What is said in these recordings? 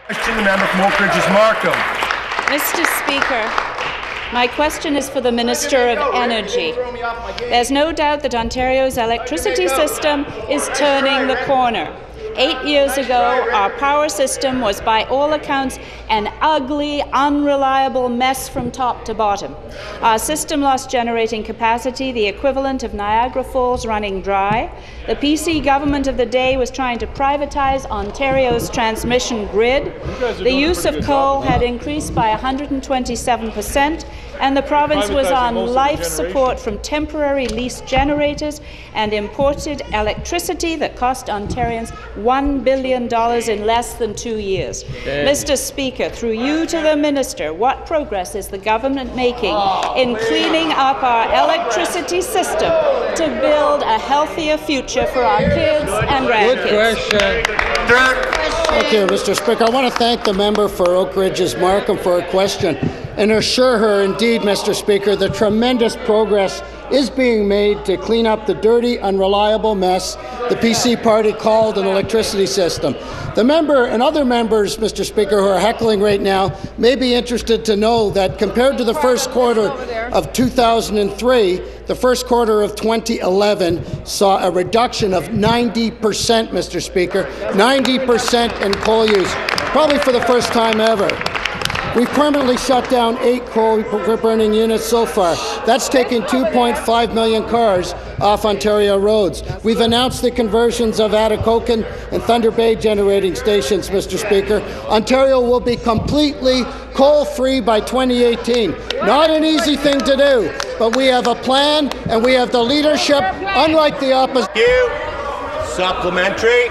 Question, the member from Oak Ridge is Markham. Mr. Speaker, my question is for the Minister of Energy. There's no doubt that Ontario's electricity system is turning the corner. 8 years ago, our power system was, by all accounts, an ugly, unreliable mess from top to bottom. Our system lost generating capacity, the equivalent of Niagara Falls running dry. The PC government of the day was trying to privatize Ontario's transmission grid. The use of coal had increased by 127%, and the province was on life support from temporary lease generators and imported electricity that cost Ontarians $1 billion in less than 2 years. Mr. Speaker, through you to the Minister, what progress is the government making in cleaning up our electricity system to build a healthier future for our kids and grandkids? Good question. Thank you, Mr. Speaker. I want to thank the member for Oak Ridge's Markham for her question and assure her, indeed, Mr. Speaker, the tremendous progress is being made to clean up the dirty, unreliable mess the PC party called an electricity system. The member and other members, Mr. Speaker, who are heckling right now may be interested to know that compared to the first quarter of 2003, the first quarter of 2011 saw a reduction of 90%, Mr. Speaker, 90% in coal use, probably for the first time ever. We've permanently shut down 8 coal-burning units so far. That's taken 2.5 million cars off Ontario roads. We've announced the conversions of Atikokan and Thunder Bay generating stations, Mr. Speaker. Ontario will be completely coal-free by 2018. Not an easy thing to do, but we have a plan and we have the leadership, unlike the opposition. Supplementary.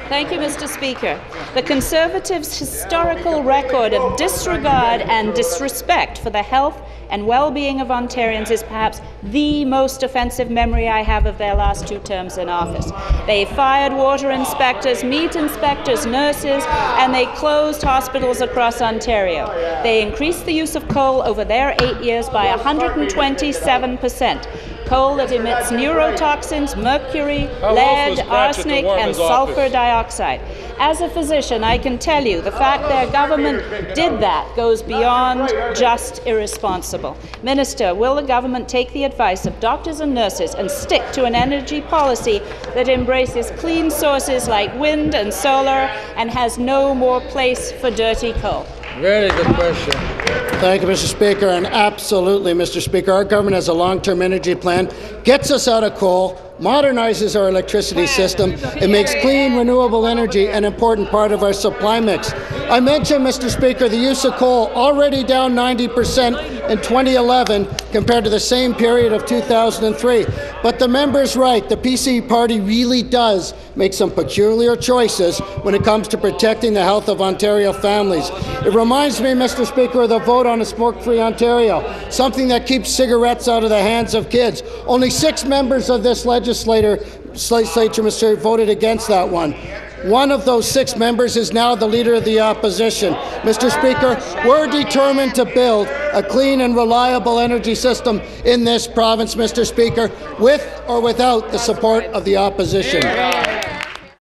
Thank you, Mr. Speaker. The Conservatives' historical record of disregard and disrespect for the health and well-being of Ontarians is perhaps the most offensive memory I have of their last 2 terms in office. They fired water inspectors, meat inspectors, nurses, and they closed hospitals across Ontario. They increased the use of coal over their 8 years by 127%. Coal that emits neurotoxins, mercury, lead, arsenic, and sulfur dioxide. As a physician, I can tell you the fact their government did that goes beyond just irresponsible. Minister, will the government take the advice of doctors and nurses and stick to an energy policy that embraces clean sources like wind and solar and has no more place for dirty coal? Very good question. Thank you, Mr. Speaker. And absolutely, Mr. Speaker, our government has a long-term energy plan, gets us out of coal, modernizes our electricity system, it makes clean, renewable energy an important part of our supply mix. I mentioned, Mr. Speaker, the use of coal already down 90% in 2011 compared to the same period of 2003. But the member's right, the PC party really does make some peculiar choices when it comes to protecting the health of Ontario families. It reminds me, Mr. Speaker, of the vote on a smoke-free Ontario, something that keeps cigarettes out of the hands of kids. Only 6 members of this legislature, Mr. voted against that one. One of those 6 members is now the Leader of the Opposition. Mr. Speaker, we're determined to build a clean and reliable energy system in this province, Mr. Speaker, with or without the support of the Opposition.